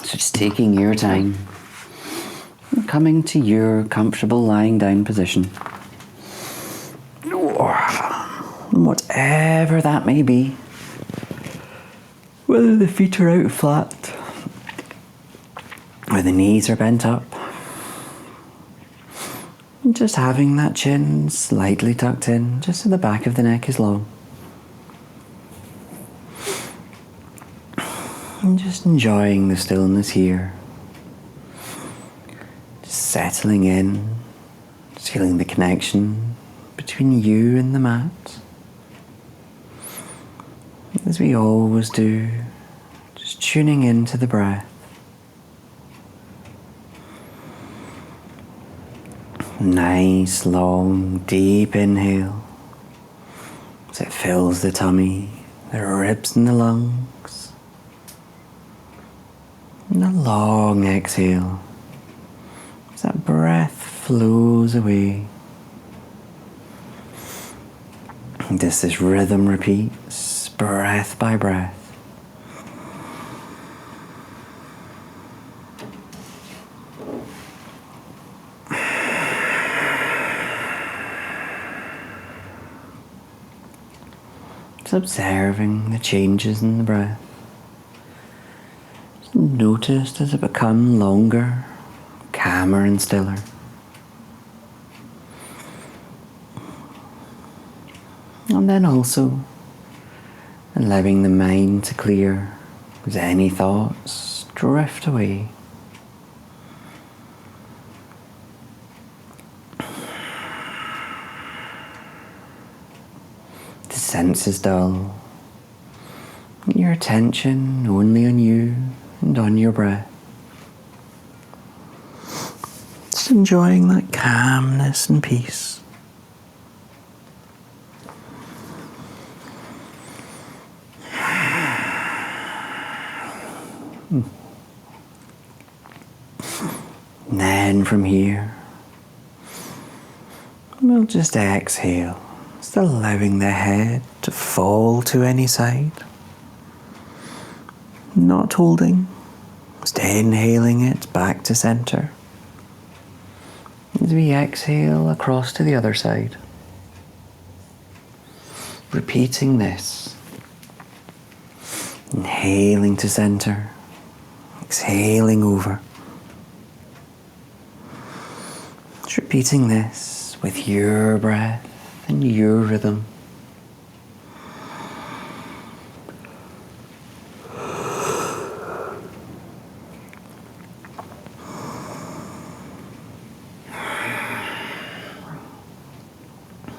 So just taking your time, coming to your comfortable lying down position. Whatever that may be. Whether the feet are out flat, or the knees are bent up. Just having that chin slightly tucked in, just so the back of the neck is long. And just enjoying the stillness here. Just settling in, just feeling the connection between you and the mat. As we always do, just tuning into the breath. Nice, long, deep inhale as it fills the tummy, the ribs and the lungs. And a long exhale as that breath flows away. And as this rhythm repeats, breath by breath. Just observing the changes in the breath. Just notice as it becomes longer, calmer and stiller. And then also allowing the mind to clear as any thoughts drift away. The senses dull, your attention only on you and on your breath. Just enjoying that calmness and peace. And then from here, we'll just exhale, just allowing the head to fall to any side. Not holding, just inhaling it back to center. As we exhale across to the other side. Repeating this. Inhaling to center, exhaling over. Just repeating this with your breath and your rhythm.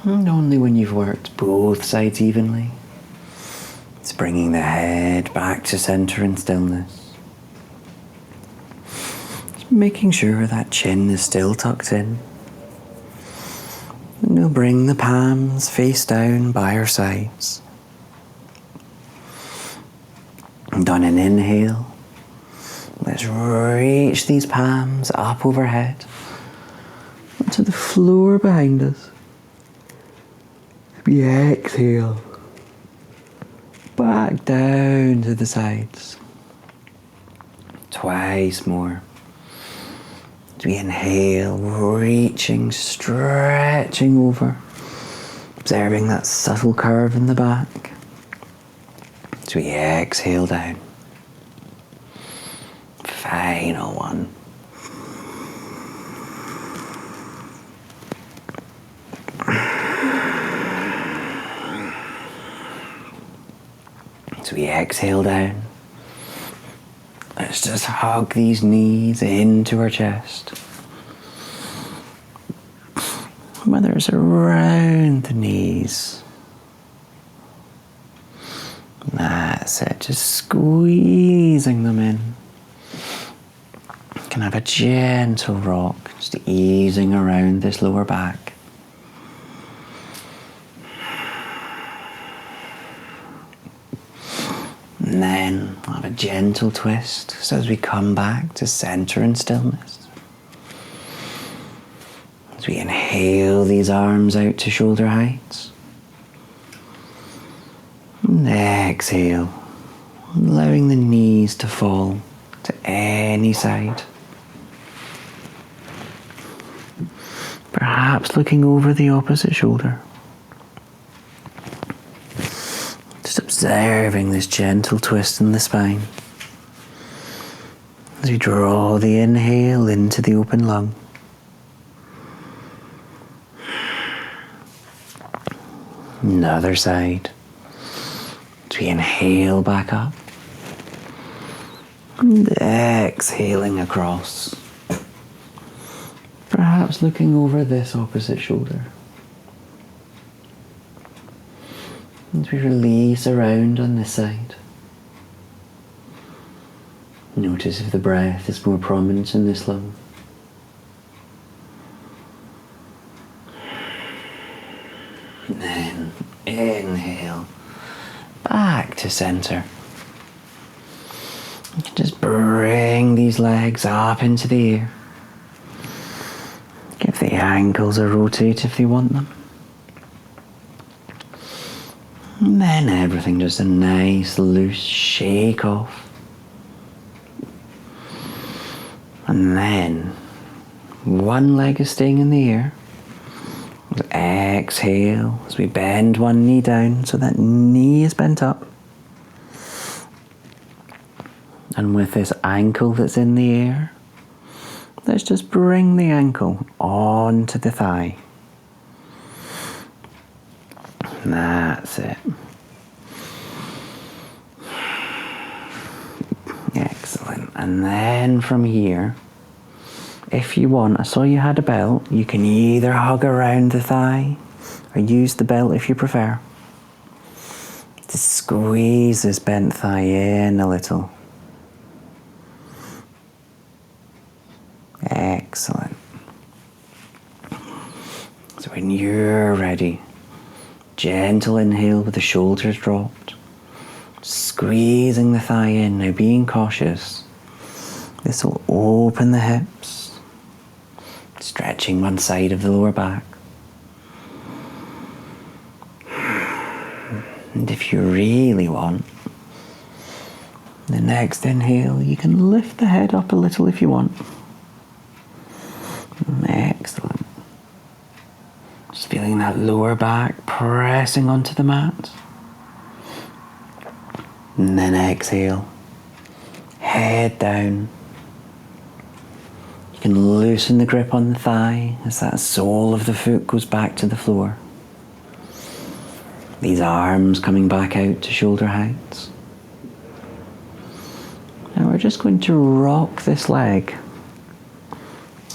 And only when you've worked both sides evenly, it's bringing the head back to center in stillness. Just making sure that chin is still tucked in. And we'll bring the palms face down by our sides. And on an inhale, let's reach these palms up overhead onto the floor behind us. We exhale back down to the sides. Twice more. As we inhale, reaching, stretching over, observing that subtle curve in the back. As we exhale down. Final one. As we exhale down, let's just hug these knees into our chest. Whether it's around the knees. That's it, just squeezing them in. You can have a gentle rock, just easing around this lower back. And then we'll have a gentle twist so as we come back to center and stillness. As we inhale these arms out to shoulder height. And exhale, allowing the knees to fall to any side. Perhaps looking over the opposite shoulder. Just observing this gentle twist in the spine as we draw the inhale into the open lung. Another side. As we inhale back up. And exhaling across. Perhaps looking over this opposite shoulder. As we release around on this side. Notice if the breath is more prominent in this lung. And then inhale back to center. You can just bring these legs up into the air. Give the ankles a rotate if they want them. And then everything just a nice loose shake off. And then one leg is staying in the air. Exhale as we bend one knee down so that knee is bent up. And with this ankle that's in the air, let's just bring the ankle onto the thigh. That's it. Excellent. And then from here, if you want, I saw you had a belt, you can either hug around the thigh or use the belt if you prefer. Just squeeze this bent thigh in a little. Excellent. So when you're ready, gentle inhale with the shoulders dropped. Squeezing the thigh in, now being cautious. This will open the hips, stretching one side of the lower back. And if you really want, the next inhale, you can lift the head up a little if you want. Excellent. Just feeling that lower back pressing onto the mat. And then exhale. Head down. You can loosen the grip on the thigh as that sole of the foot goes back to the floor. These arms coming back out to shoulder height. Now we're just going to rock this leg.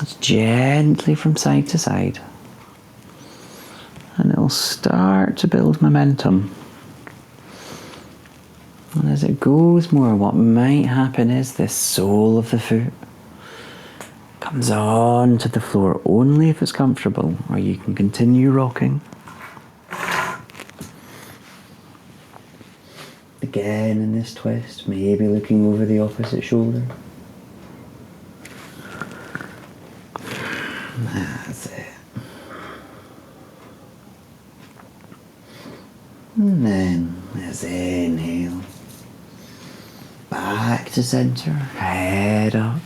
It's gently from side to side. And it'll start to build momentum. And as it goes more, what might happen is this sole of the foot comes on to the floor only if it's comfortable, or you can continue rocking. Again in this twist, maybe looking over the opposite shoulder. That's it. And then let's inhale. Back to center, head up.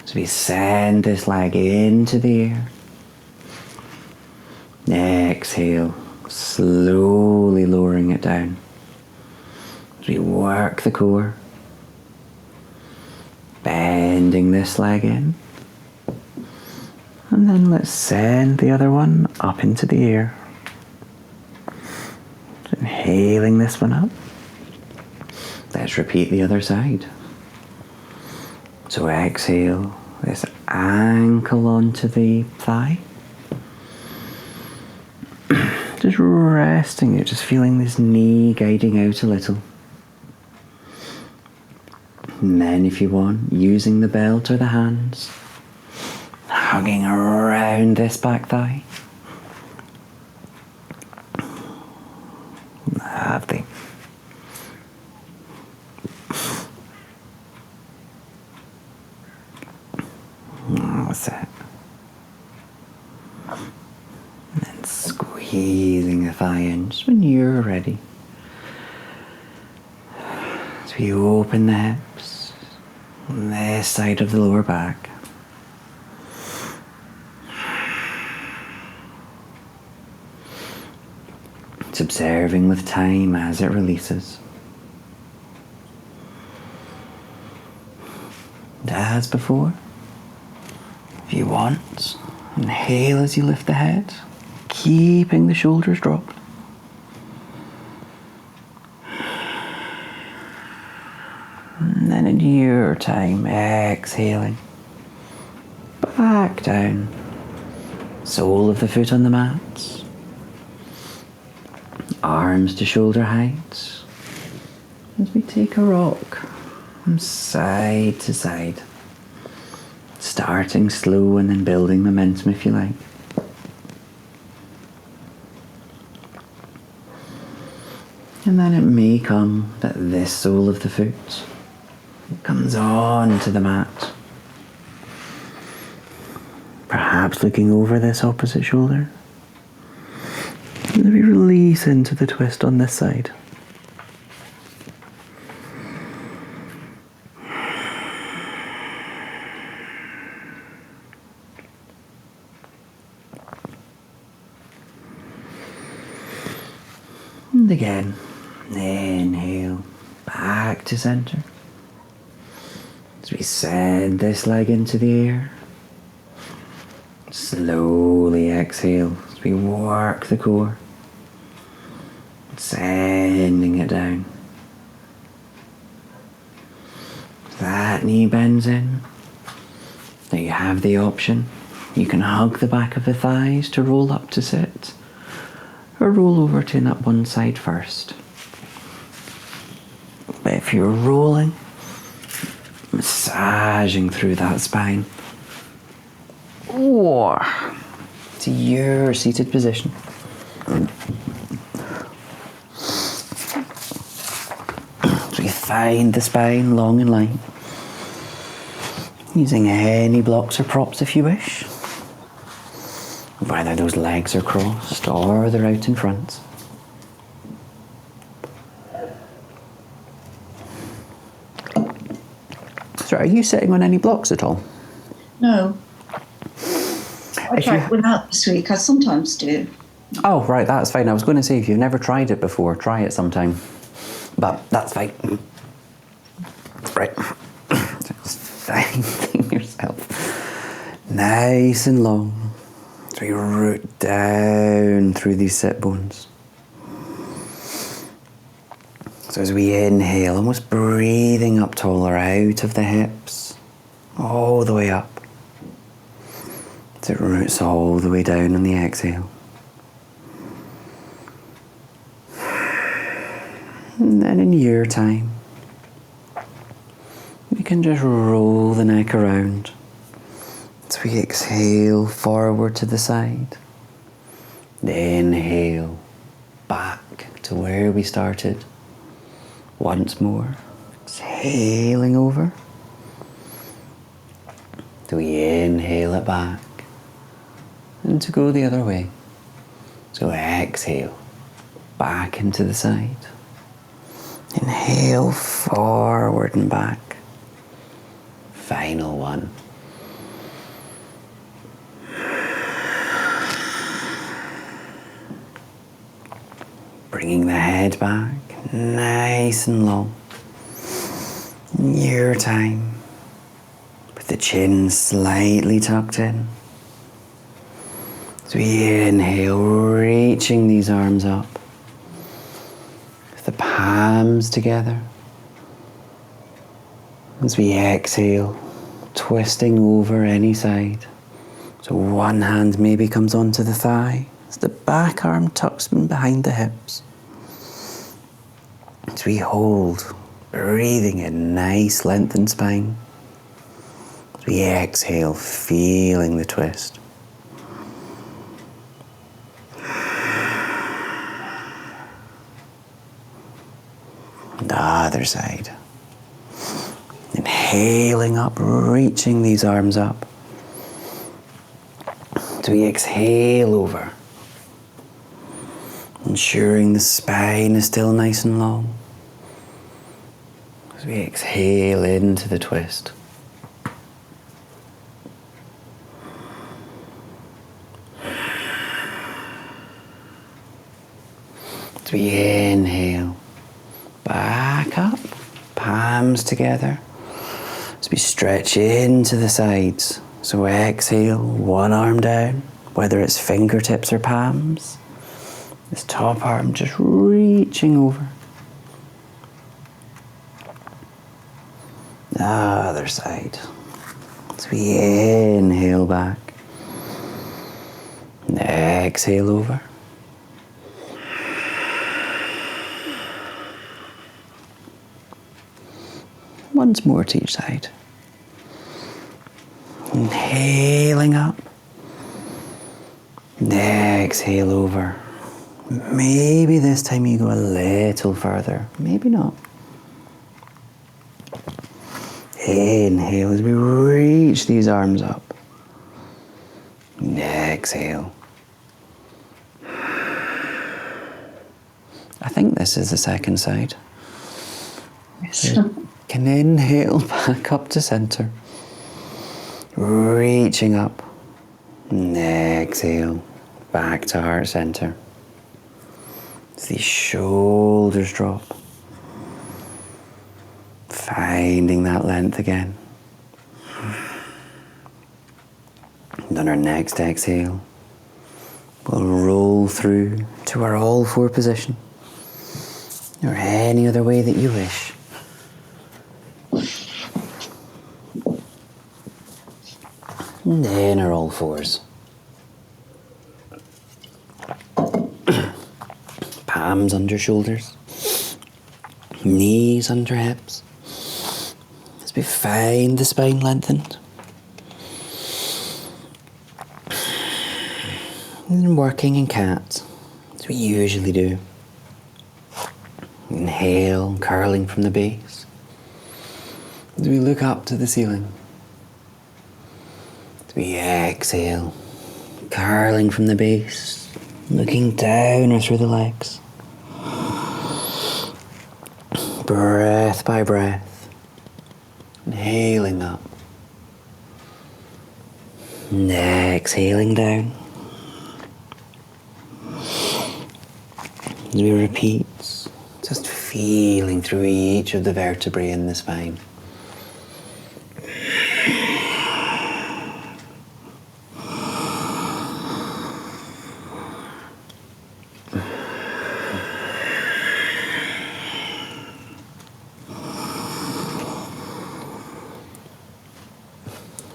As we send this leg into the air. Exhale, slowly lowering it down. As we work the core. Bending this leg in. And then let's send the other one up into the air. Inhaling this one up. Let's repeat the other side. So exhale, this ankle onto the thigh. Just resting it, just feeling this knee guiding out a little. And then if you want, using the belt or the hands, hugging around this back thigh. Lovely. That's it. And then squeezing the thigh in just when you're ready. As we open the hips, on this side of the lower back. It's observing with time as it releases. And as before, if you want, inhale as you lift the head, keeping the shoulders dropped. And then in your time, exhaling, back down, sole of the foot on the mat, arms to shoulder height, as we take a rock from side to side, starting slow and then building momentum if you like. And then it may come that this sole of the foot comes on to the mat, perhaps looking over this opposite shoulder. And we release into the twist on this side. And again, inhale, back to center. As we send this leg into the air, slowly exhale as we work the core, sending it down. That knee bends in. Now you have the option. You can hug the back of the thighs to roll up to sit, or roll over to that one side first. But if you're rolling, massaging through that spine, or to your seated position. So you find the spine long and light, using any blocks or props if you wish, whether those legs are crossed or they're out in front. So are you sitting on any blocks at all? No. I tried without this week. I sometimes do. Oh, right, that's fine. I was going to say, if you've never tried it before, try it sometime. But that's fine. Right. Just finding yourself nice and long. So you root down through these sit bones. So as we inhale, almost breathing up taller out of the hips, all the way up. So it roots all the way down on the exhale. And then in your time, we can just roll the neck around. So we exhale forward to the side. Inhale back to where we started. Once more, exhaling over. So we inhale it back. And to go the other way. So exhale back into the side. Inhale forward and back. Final one. Bringing the head back, nice and long. Your time. With the chin slightly tucked in. So we inhale, reaching these arms up. With the palms together. As we exhale, twisting over any side. So one hand maybe comes onto the thigh. As the back arm tucks in behind the hips. As we hold, breathing a nice lengthened spine. As we exhale, feeling the twist. And the other side. Inhaling up, reaching these arms up. So we exhale over. Ensuring the spine is still nice and long. As we exhale into the twist. As we inhale, back up, palms together. As we stretch into the sides. So exhale, one arm down, whether it's fingertips or palms. This top arm just reaching over. The other side. As we inhale back. And exhale over. Once more to each side. Inhaling up. And exhale over. Maybe this time you go a little further. Maybe not. Inhale as we reach these arms up. And exhale. I think this is the second side. Yes. Can inhale back up to center. Reaching up. And exhale back to heart center. As the shoulders drop. Finding that length again. And on our next exhale, we'll roll through to our all four position. Or any other way that you wish. And then our all fours. Palms under shoulders. Knees under hips. As we find the spine lengthened. And then working in cat, as we usually do. Inhale, curling from the base. As we look up to the ceiling. As we exhale, curling from the base, looking down or through the legs. Breath by breath. Inhaling up. And exhaling down. As we repeat, just feeling through each of the vertebrae in the spine.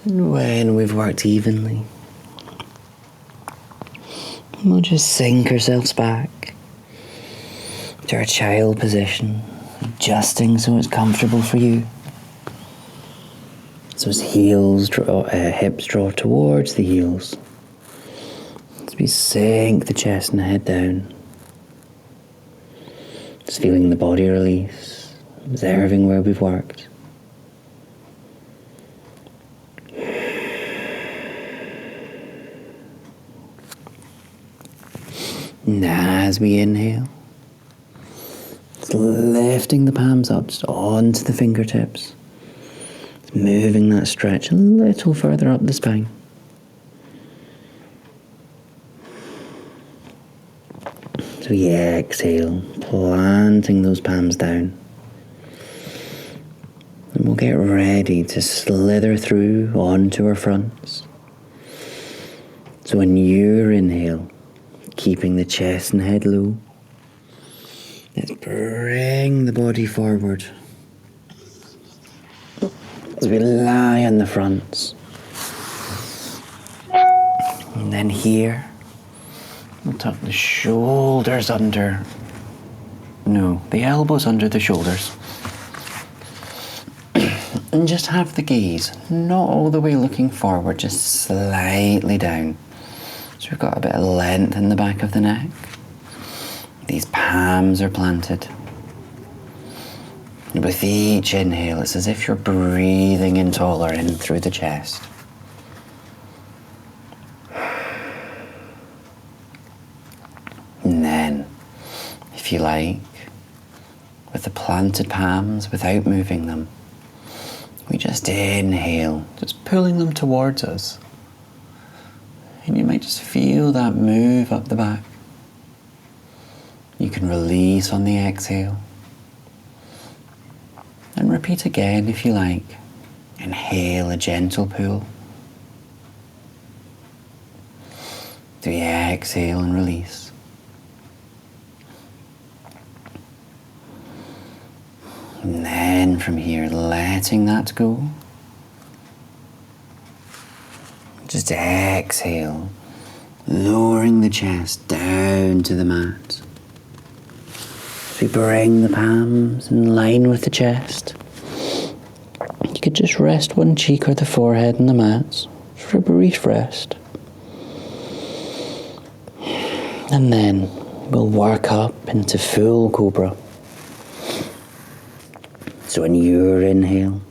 And when we've worked evenly, we'll just sink ourselves back to our child position, adjusting so it's comfortable for you. So as hips draw towards the heels. As we sink the chest and the head down. Just feeling the body release, observing where we've worked. And as we inhale, just lifting the palms up just onto the fingertips. Just moving that stretch a little further up the spine. So we exhale, planting those palms down. And we'll get ready to slither through onto our fronts. So when you inhale, keeping the chest and head low, let's bring the body forward as we lie on the fronts. And then here, we'll tuck the shoulders under, the elbows under the shoulders. And just have the gaze, not all the way looking forward, just slightly down. So we've got a bit of length in the back of the neck. These palms are planted. And with each inhale, it's as if you're breathing in taller in through the chest. And then, if you like, with the planted palms, without moving them, we just inhale, just pulling them towards us. And you might just feel that move up the back. You can release on the exhale. And repeat again if you like. Inhale a gentle pull. Do the exhale and release. And then from here, letting that go. Just exhale, lowering the chest down to the mat. As we bring the palms in line with the chest, you could just rest one cheek or the forehead on the mat for a brief rest. And then we'll work up into full cobra. So in your inhale,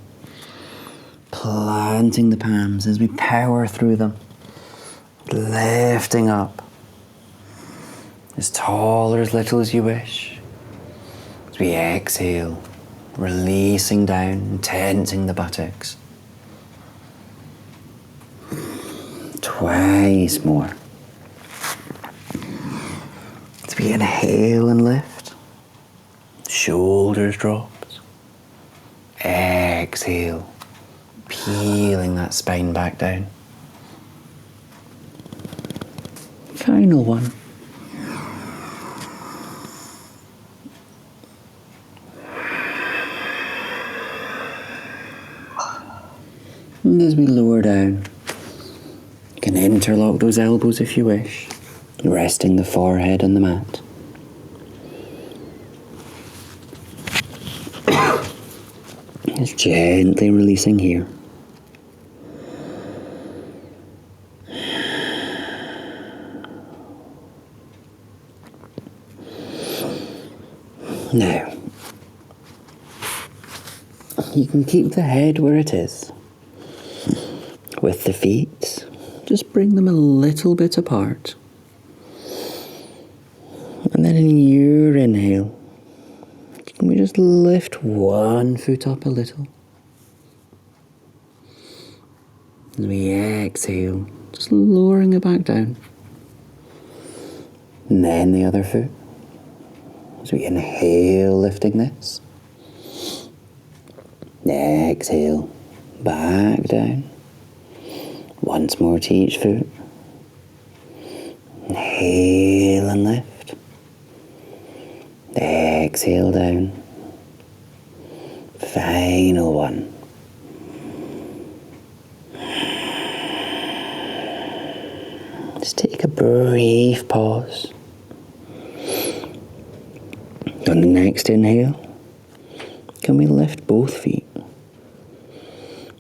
planting the palms as we power through them, lifting up as tall or as little as you wish. As we exhale, releasing down and tensing the buttocks. Twice more. As we inhale and lift, shoulders drops. Exhale, peeling that spine back down. Final one. And as we lower down, you can interlock those elbows if you wish, resting the forehead on the mat. Just gently releasing here. Now, you can keep the head where it is. With the feet, just bring them a little bit apart. And then in your inhale, can we just lift one foot up a little? As we exhale, just lowering it back down. And then the other foot. As we inhale, lifting this. Exhale, back down. Once more to each foot. Inhale and lift. Exhale down. Final one. Just take a brief pause. On the next inhale, can we lift both feet?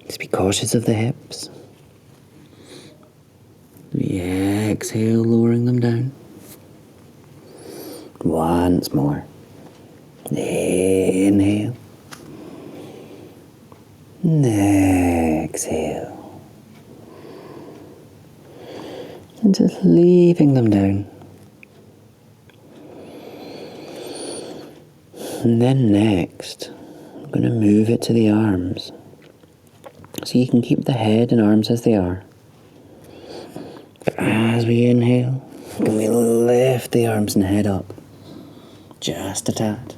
Just be cautious of the hips. We exhale, lowering them down. Once more. Inhale. And exhale. And just leaving them down. And then next, I'm going to move it to the arms. So you can keep the head and arms as they are. As we inhale, can we lift the arms and head up? Just a tad.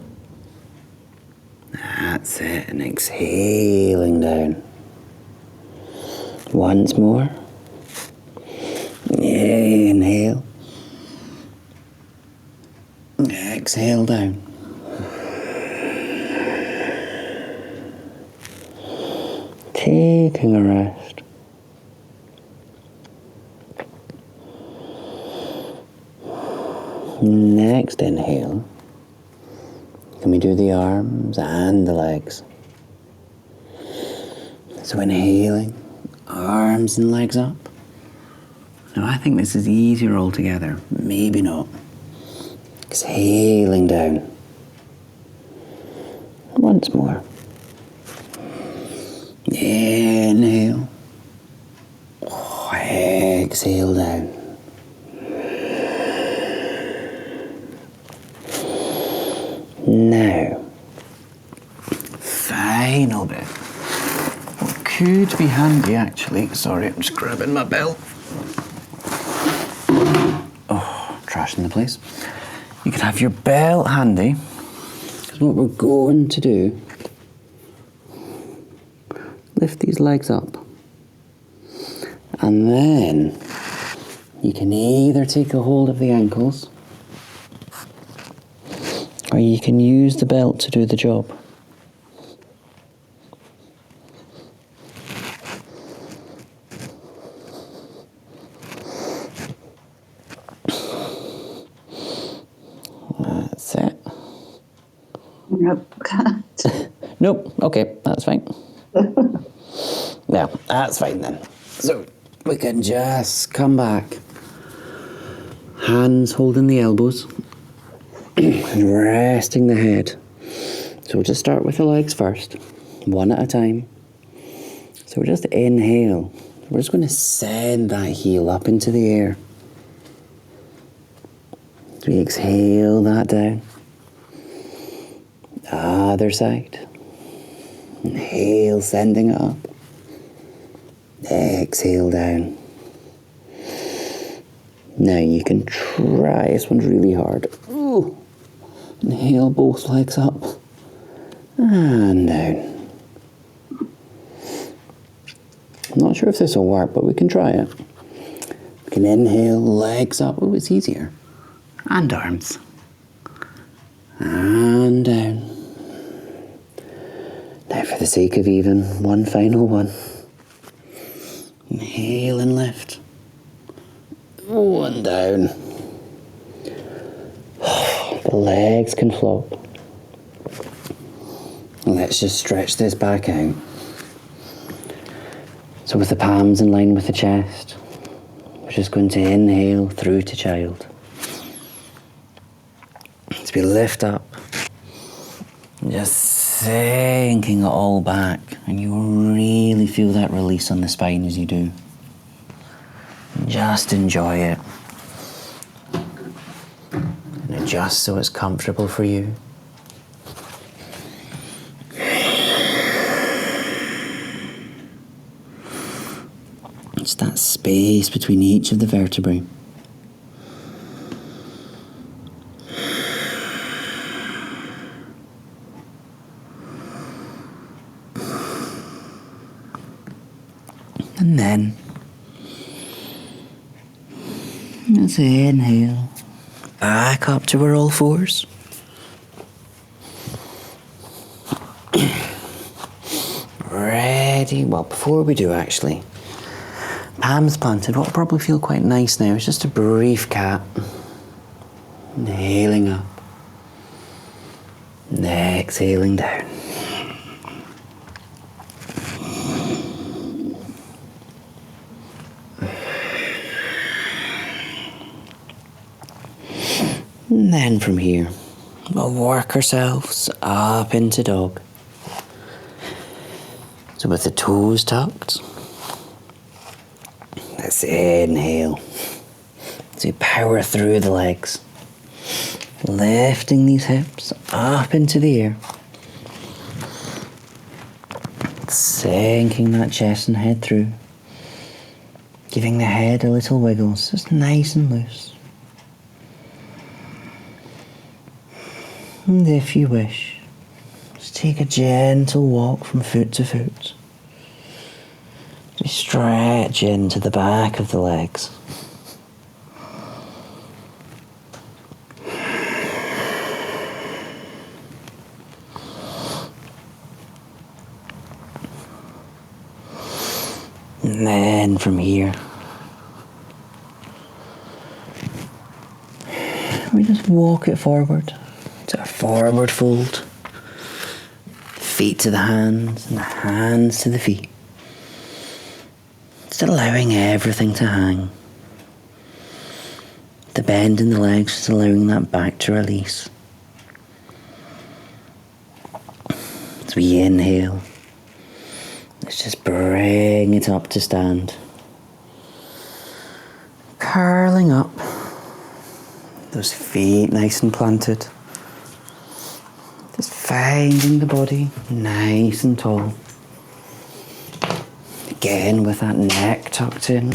That's it, and exhaling down. Once more. Inhale. Exhale down. Taking a rest. Next inhale, can we do the arms and the legs? So inhaling, arms and legs up. Now I think this is easier altogether, maybe not. Exhaling down. Once more. Inhale. Exhale down. Now, final bit. What could be handy actually, sorry, I'm just grabbing my belt. Oh, trash in the place. You can have your belt handy, because what we're going to do, lift these legs up, and then you can either take a hold of the ankles, or you can use the belt to do the job. That's it. Nope, can't. Nope, okay, that's fine. Yeah, that's fine then. So we can just come back. Hands holding the elbows and resting the head. So we'll just start with the legs first, one at a time. So we'll just inhale. We're just going to send that heel up into the air. So we exhale that down. Other side. Inhale, sending it up. Exhale down. Now you can try, this one's really hard. Ooh. Inhale both legs up. And down. I'm not sure if this will work, but we can try it. We can inhale, legs up. Oh, it's easier. And arms. And down. Now for the sake of even, one final one. Inhale and lift. Oh, and down. The legs can flop. Let's just stretch this back out. So with the palms in line with the chest, we're just going to inhale through to child. As we lift up, just sinking it all back, and you really feel that release on the spine as you do. Just enjoy it. And adjust so it's comfortable for you. It's that space between each of the vertebrae. And then, let's inhale, back up to our all fours. Ready, well, before we do actually, palms planted, what will probably feel quite nice now is just a brief cat. Inhaling up, and exhaling down. And then from here, we'll work ourselves up into dog. So with the toes tucked, let's inhale. So you power through the legs, lifting these hips up into the air, sinking that chest and head through, giving the head a little wiggle, so it's nice and loose. And if you wish, just take a gentle walk from foot to foot. Just stretch into the back of the legs. And then from here, we just walk it forward to a forward fold. Feet to the hands and the hands to the feet. Just allowing everything to hang. The bend in the legs, just allowing that back to release. As we inhale, let's just bring it up to stand. Curling up. Those feet nice and planted. Just finding the body nice and tall. Again with that neck tucked in.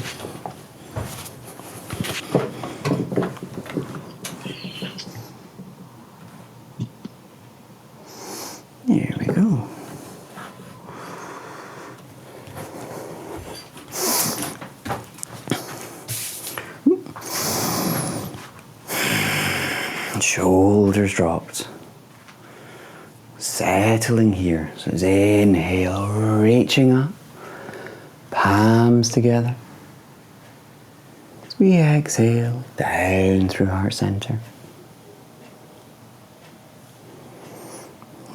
Shoulders dropped. Settling here. So as inhale, reaching up. Palms together. As we exhale, down through heart center.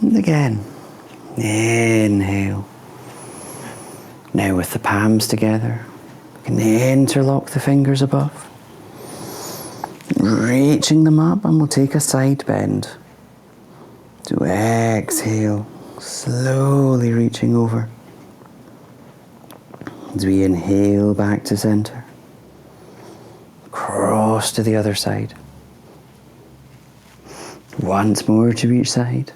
And again, inhale. Now with the palms together, we can interlock the fingers above. Reaching them up, and we'll take a side bend. To exhale, slowly reaching over. As we inhale back to center. Cross to the other side. Once more to each side.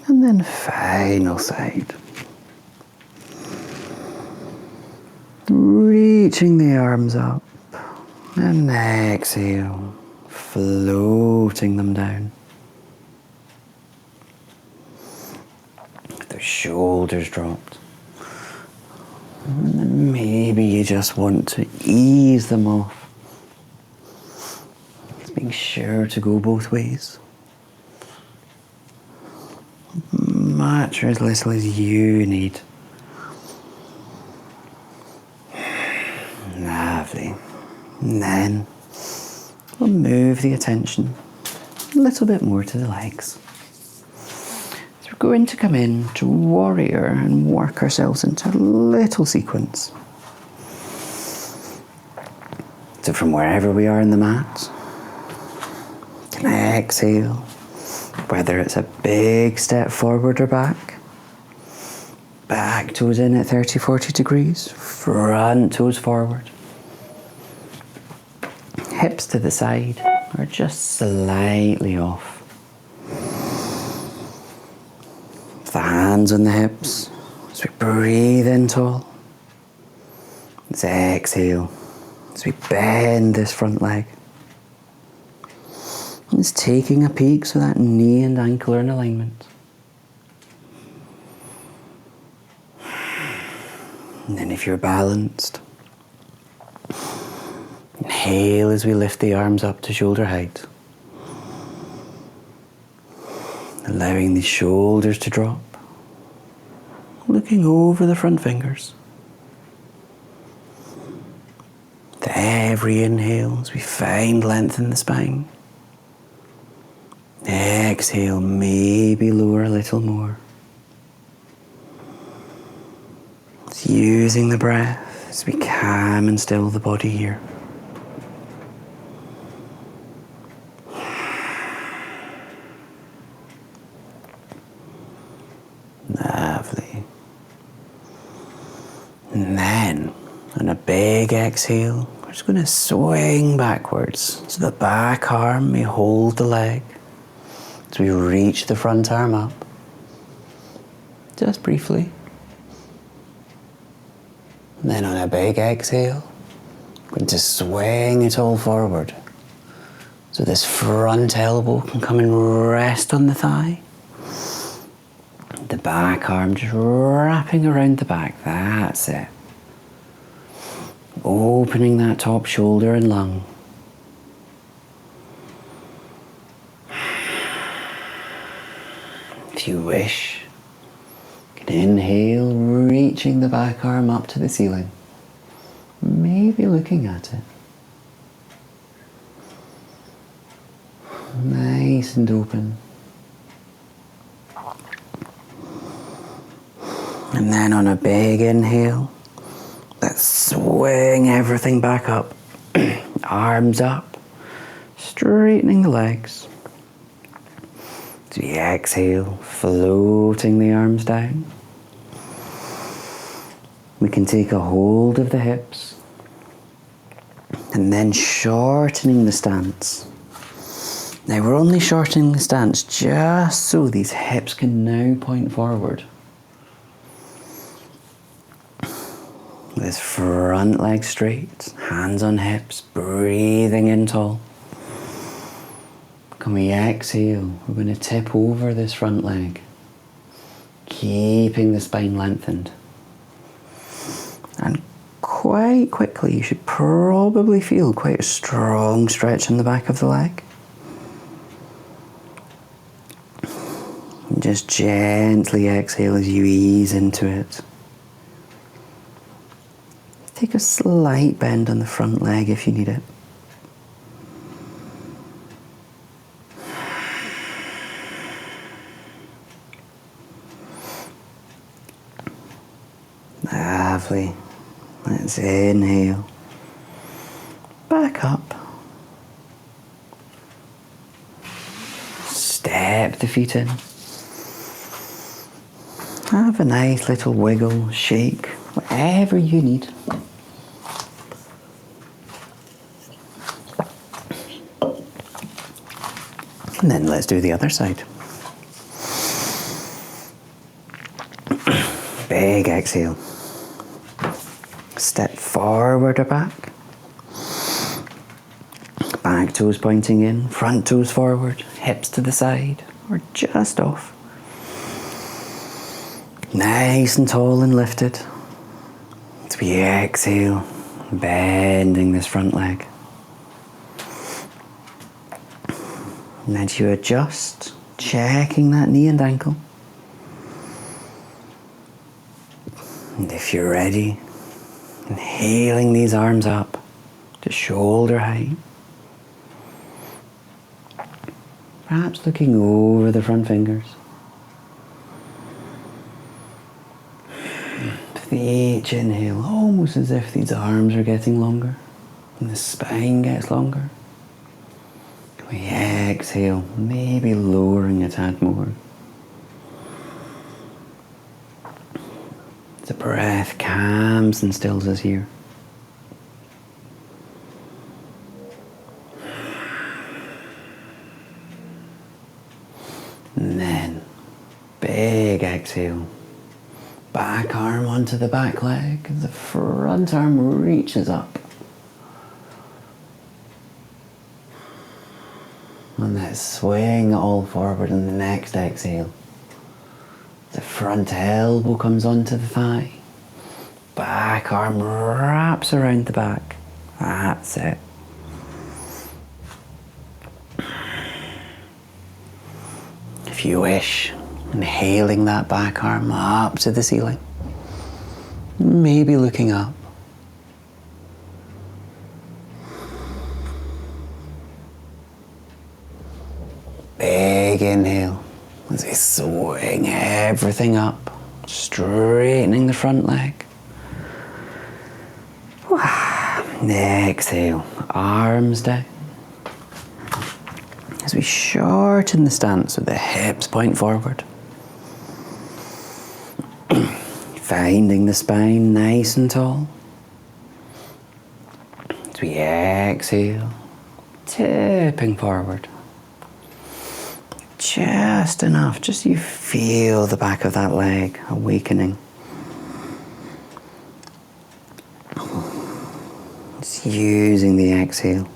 And then final side. Reaching the arms up. And exhale, floating them down. The shoulders dropped. And then maybe you just want to ease them off. Just make sure to go both ways. Much or as little as you need. Lovely. And then we'll move the attention a little bit more to the legs. So we're going to come in to warrior and work ourselves into a little sequence. So from wherever we are in the mat, can exhale, whether it's a big step forward or back. Back toes in at 30-40 degrees, front toes forward. Hips to the side or just slightly off. The hands on the hips as we breathe in tall. Let's exhale as we bend this front leg. It's taking a peek so that knee and ankle are in alignment. And then if you're balanced, inhale as we lift the arms up to shoulder height. Allowing the shoulders to drop. Looking over the front fingers. With every inhale as we find length in the spine. Exhale, maybe lower a little more. It's using the breath as we calm and still the body here. Lovely. And then, on a big exhale, we're just going to swing backwards so the back arm may hold the leg as we reach the front arm up. Just briefly. And then on a big exhale, we're going to swing it all forward. So this front elbow can come and rest on the thigh. The back arm just wrapping around the back, that's it. Opening that top shoulder and lung. If you wish, you can inhale, reaching the back arm up to the ceiling. Maybe looking at it. Nice and open. And then on a big inhale, let's swing everything back up. Arms up, straightening the legs. As we exhale, floating the arms down. We can take a hold of the hips and then shortening the stance. Now we're only shortening the stance just so these hips can now point forward. This front leg straight, hands on hips, breathing in tall. Can we exhale? We're going to tip over this front leg, keeping the spine lengthened. And quite quickly, you should probably feel quite a strong stretch in the back of the leg. And just gently exhale as you ease into it. Take a slight bend on the front leg if you need it. Lovely. Let's inhale. Back up. Step the feet in. Have a nice little wiggle, shake, whatever you need. And then let's do the other side. Big exhale. Step forward or back. Back toes pointing in, front toes forward, hips to the side, or just off. Nice and tall and lifted. As we exhale, bending this front leg. And as you adjust, checking that knee and ankle. And if you're ready, inhaling these arms up to shoulder height. Perhaps looking over the front fingers. With each inhale, almost as if these arms are getting longer and the spine gets longer. We exhale, maybe lowering a tad more. The breath calms and stills us here. And then, big exhale. Back arm onto the back leg. The front arm reaches up. And let's swing all forward in the next exhale. The front elbow comes onto the thigh. Back arm wraps around the back. That's it. If you wish, inhaling that back arm up to the ceiling. Maybe looking up. Big inhale as we swing everything up, straightening the front leg. Exhale, arms down. As we shorten the stance with the hips point forward. Finding the spine nice and tall. As we exhale, tipping forward. Just enough, just so you feel the back of that leg awakening. Just using the exhale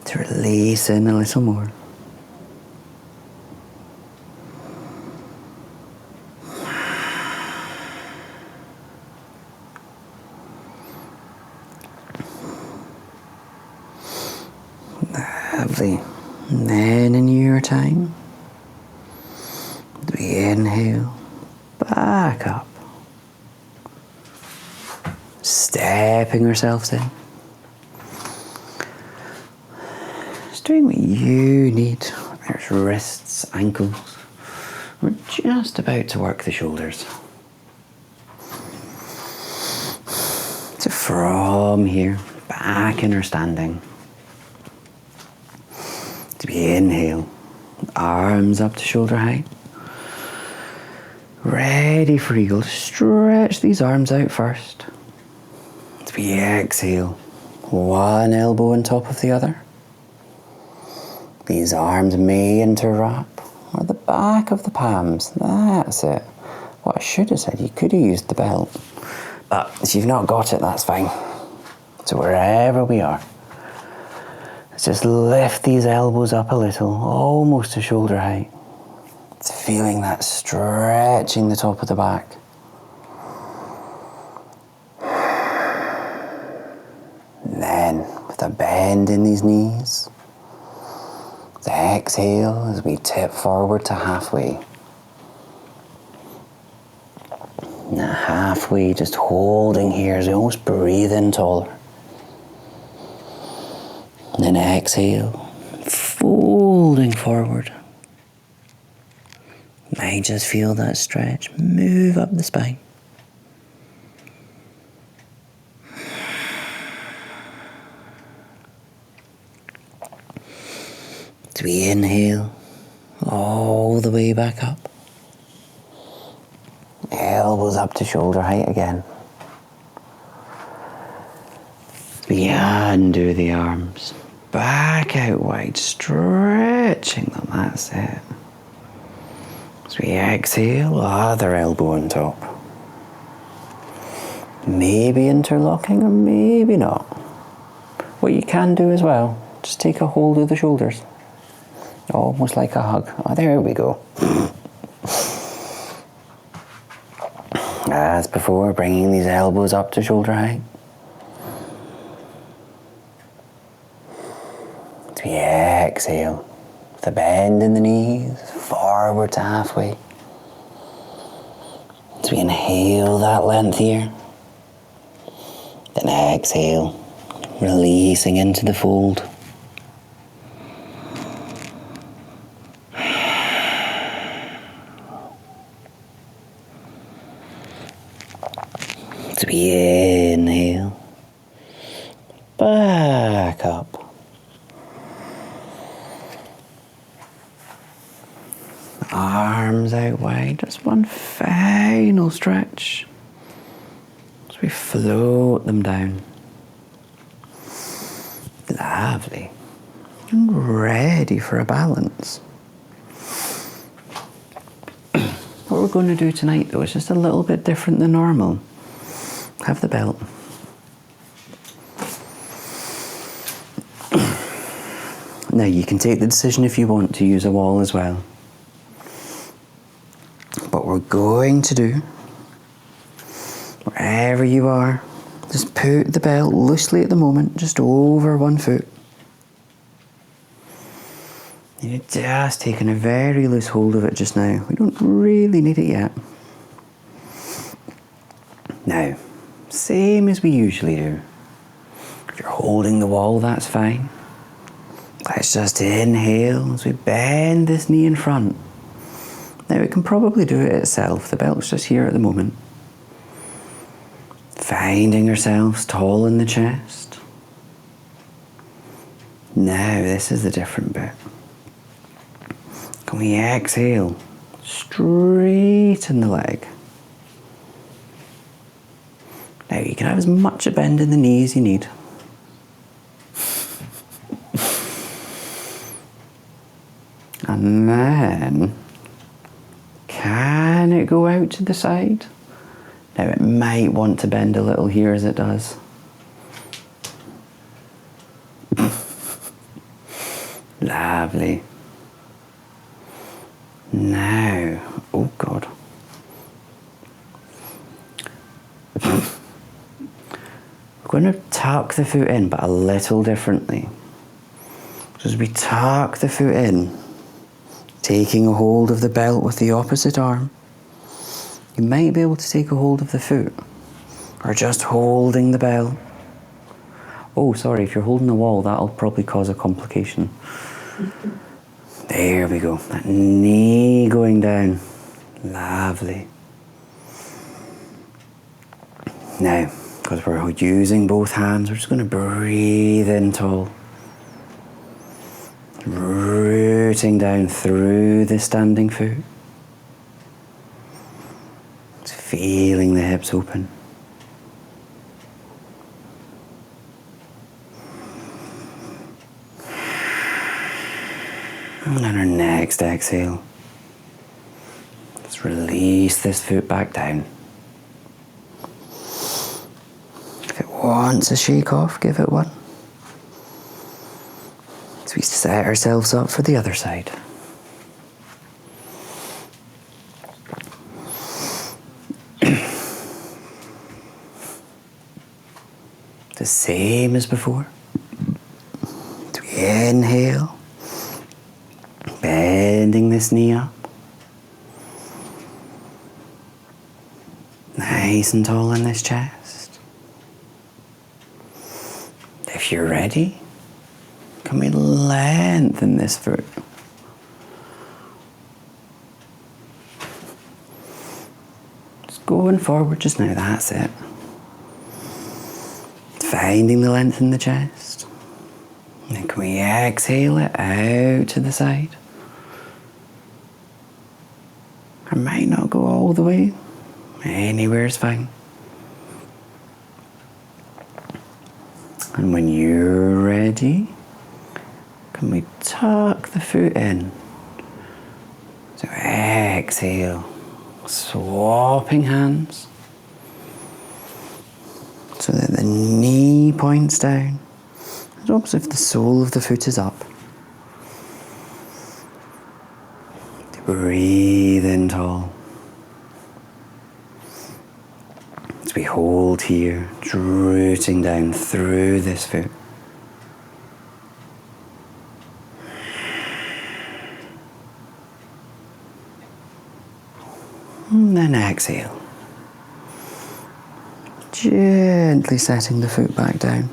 to release in a little more. Lovely. And then in your time, we inhale, back up, stepping ourselves in. Just doing what you need. There's wrists, ankles. We're just about to work the shoulders. So from here, back in our standing. To we inhale, arms up to shoulder height. Ready for eagle. Stretch these arms out first. As we exhale, one elbow on top of the other. These arms may interwrap, or the back of the palms. That's it. What I should have said, you could have used the belt. But if you've not got it, that's fine. So wherever we are, let's just lift these elbows up a little, almost to shoulder height. It's feeling that stretching the top of the back. with a bend in these knees. Exhale as we tip forward to halfway. Now halfway, just holding here as we almost breathe in taller. And then exhale, folding forward. Might just feel that stretch move up the spine. As we inhale, all the way back up. Elbows up to shoulder height again. We undo the arms, back out wide, stretching them, that's it. As we exhale, other elbow on top. Maybe interlocking or maybe not. What you can do as well, just take a hold of the shoulders. Almost like a hug. Oh, there we go. As before, bringing these elbows up to shoulder height. As we exhale, with a bend in the knees, forward to halfway. As we inhale that length here. Then exhale, releasing into the fold. As we inhale, back up. Arms out wide, just one final stretch. As we float them down. Lovely. And ready for a balance. What we're going to do tonight though is just a little bit different than normal. Have the belt. Now you can take the decision if you want to use a wall as well. What we're going to do, wherever you are, just put the belt loosely at the moment, just over 1 foot. You're just taking a very loose hold of it just now. We don't really need it yet. Now, same as we usually do. If you're holding the wall, that's fine. Let's just inhale as we bend this knee in front. Now it can probably do it itself. The belt's just here at the moment. Finding ourselves tall in the chest. Now this is the different bit. Can we exhale? Straighten the leg. Now you can have as much a bend in the knee as you need. And then, can it go out to the side? Now it might want to bend a little here as it does. Lovely. Now, oh God. We're going to tuck the foot in, but a little differently. So as we tuck the foot in, taking a hold of the belt with the opposite arm, you might be able to take a hold of the foot, or just holding the belt. Oh, sorry, if you're holding the wall, that'll probably cause a complication. There we go, that knee going down. Lovely. Now, because we're using both hands, we're just going to breathe in tall. Rooting down through the standing foot. Just feeling the hips open. And on our next exhale, let's release this foot back down. If it wants a shake off, give it one. As we set ourselves up for the other side. The same as before. Inhale, bending this knee up. Nice and tall in this chest. If you're ready, can we lengthen this foot? Just going forward just now, that's it. Finding the length in the chest. And then can we exhale it out to the side? I might not go all the way. Anywhere is fine. And when you're ready, can we tuck the foot in? So exhale, swapping hands so that the knee points down. It's almost as if the sole of the foot is up. Breathe in tall. As we hold here, rooting down through this foot. And then exhale. Gently setting the foot back down.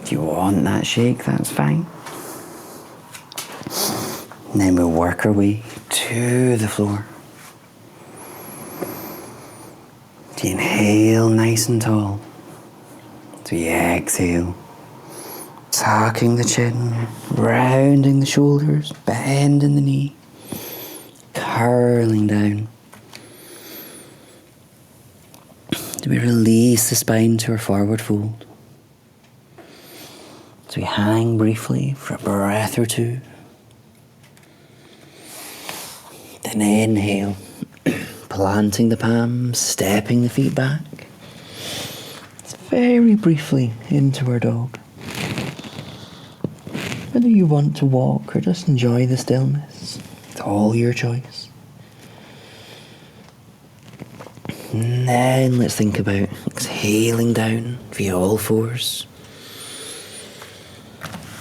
If you want that shake, that's fine. And then we'll work our way to the floor. So inhale nice and tall. So you exhale. Tucking the chin, rounding the shoulders, bending the knee, curling down. So we release the spine to our forward fold. So we hang briefly for a breath or two. Then inhale, planting the palms, stepping the feet back. It's very briefly into our dog. Whether you want to walk or just enjoy the stillness, it's all your choice. And then let's think about exhaling down via all fours.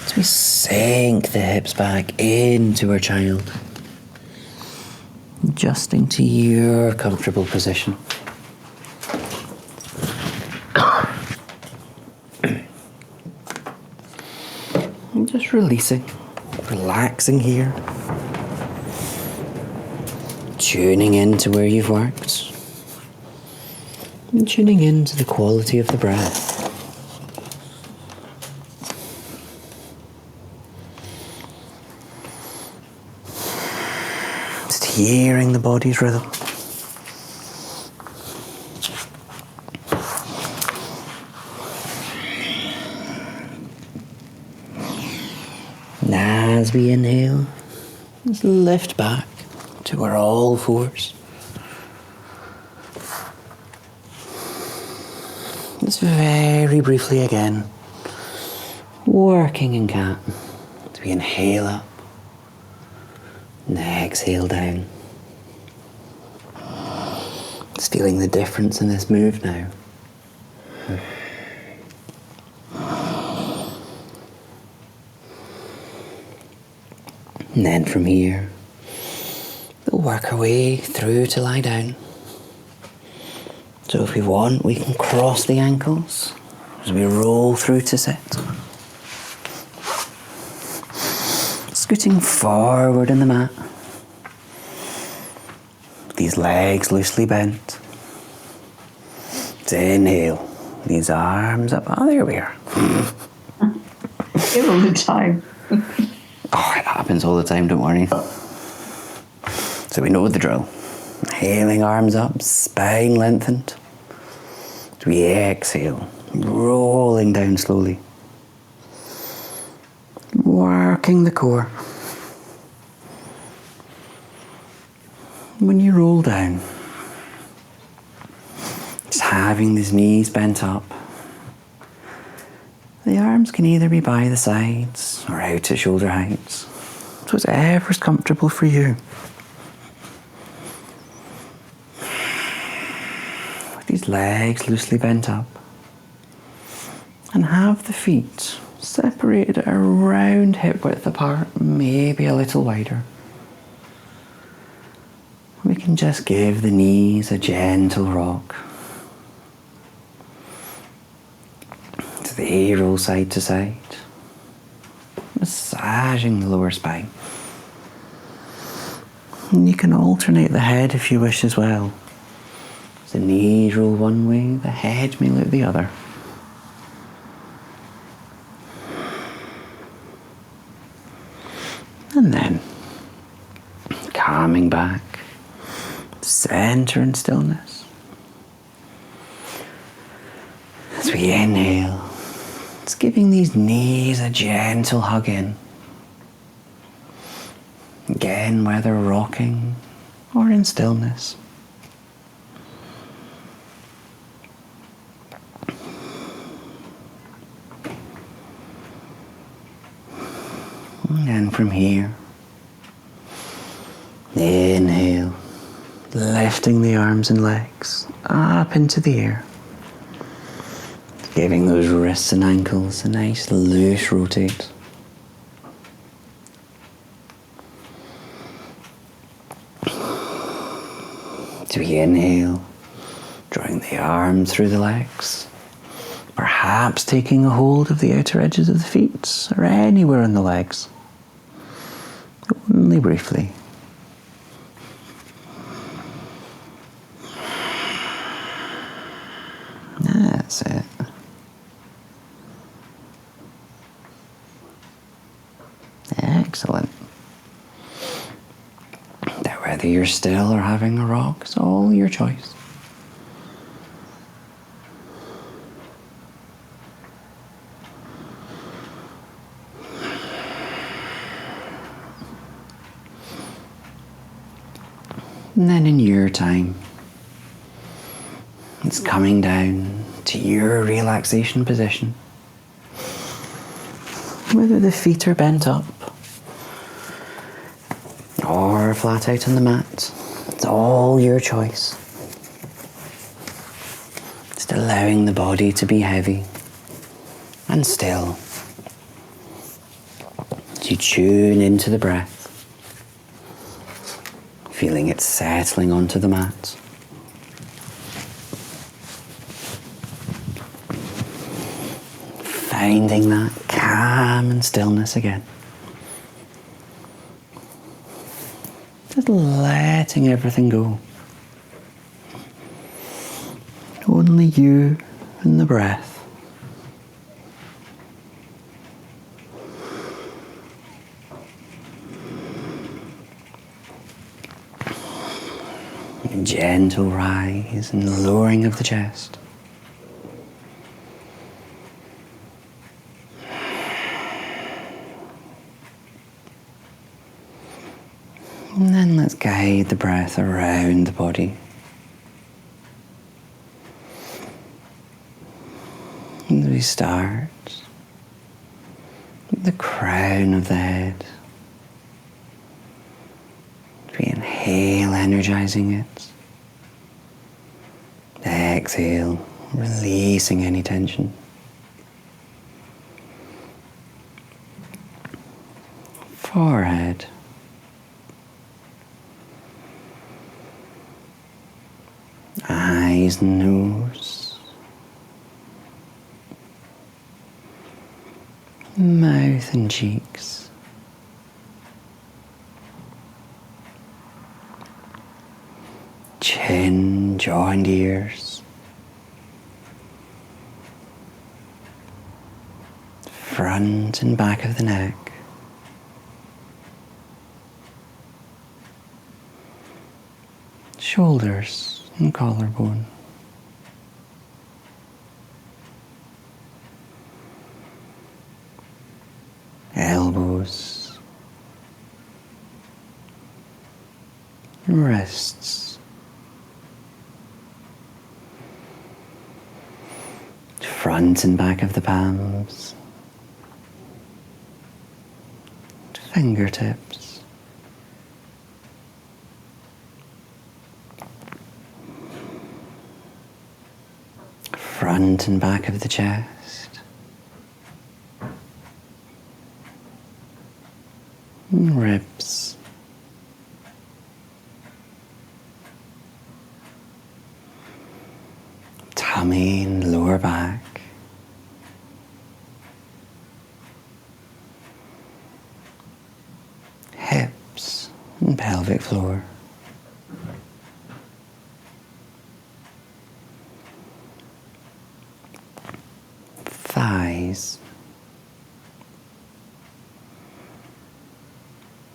So we sink the hips back into our child. Adjusting to your comfortable position. And just releasing, relaxing here. Tuning into where you've worked. And tuning into the quality of the breath. Just hearing the body's rhythm. And as we inhale, just lift back to our all fours. Just very briefly again, working in cat. So we inhale up and exhale down. Just feeling the difference in this move now. And then from here, we'll work our way through to lie down. So if we want, we can cross the ankles as we roll through to sit. Scooting forward in the mat. These legs loosely bent. Let's inhale. These arms up. Oh, there we are. Give them the time. Oh, it happens all the time, don't worry. So we know the drill. Inhaling, arms up, spine lengthened. So we exhale, rolling down slowly. Working the core. When you roll down, just having these knees bent up. The arms can either be by the sides or out at shoulder heights. So whatever's comfortable for you. With these legs loosely bent up. And have the feet separated around hip width apart, maybe a little wider. We can just give the knees a gentle rock. So they roll side to side, massaging the lower spine. And you can alternate the head if you wish as well. The knees roll one way, the head may look the other. And then, calming back, center in stillness. As we inhale, it's giving these knees a gentle hug in. Again, whether rocking or in stillness. And from here, inhale, lifting the arms and legs up into the air, giving those wrists and ankles a nice loose rotate. So we inhale, drawing the arms through the legs, perhaps taking a hold of the outer edges of the feet or anywhere on the legs. Only briefly. That's it. Excellent. Now whether you're still or having a rock, it's all your choice. And then in your time, it's coming down to your relaxation position. Whether the feet are bent up or flat out on the mat, it's all your choice. Just allowing the body to be heavy and still. As you tune into the breath, feeling it settling onto the mat. Finding that calm and stillness again. Just letting everything go. Only you and the breath. Gentle rise and lowering of the chest. And then let's guide the breath around the body. And we start with the crown of the head. We inhale, energizing it. Exhale, releasing any tension. Forehead. Eyes and nose. Mouth and cheeks. Chin, jaw and ears. Front and back of the neck. Shoulders and collarbone. Elbows. Wrists. Front and back of the palms. Fingertips. Front and back of the chest. ribs, tummy and lower back, hips and pelvic floor, thighs,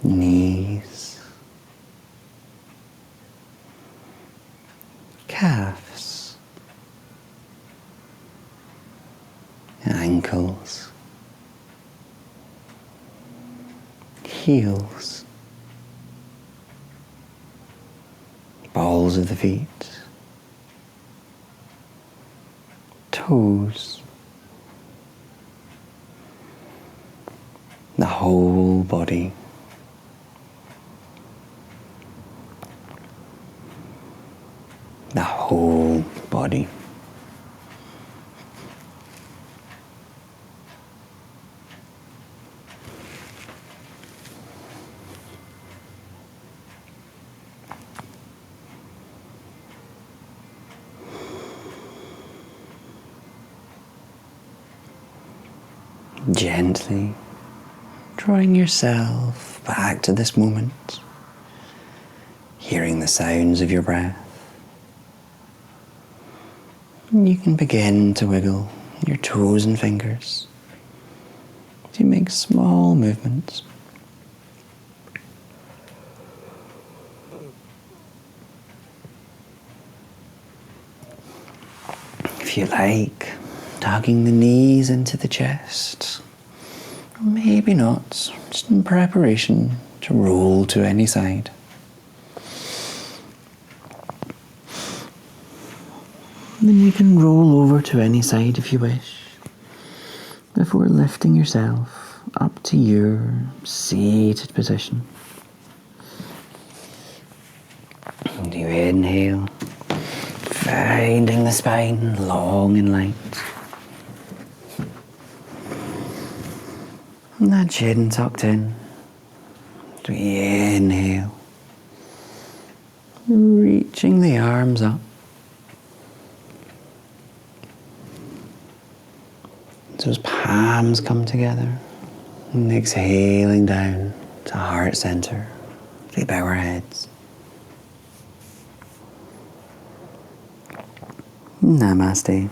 knees, calves, ankles, heels, balls of the feet, toes, the whole body. The whole body. Gently drawing yourself back to this moment, hearing the sounds of your breath. You can begin to wiggle your toes and fingers as you make small movements. If you like, tugging the knees into the chest, or maybe not, just in preparation to roll to any side. Then you can roll over to any side if you wish, before lifting yourself up to your seated position. And you inhale, finding the spine long and light. And that chin tucked in. So we inhale, reaching the arms up. Those palms come together, and exhaling down to heart center. We bow our heads. Namaste.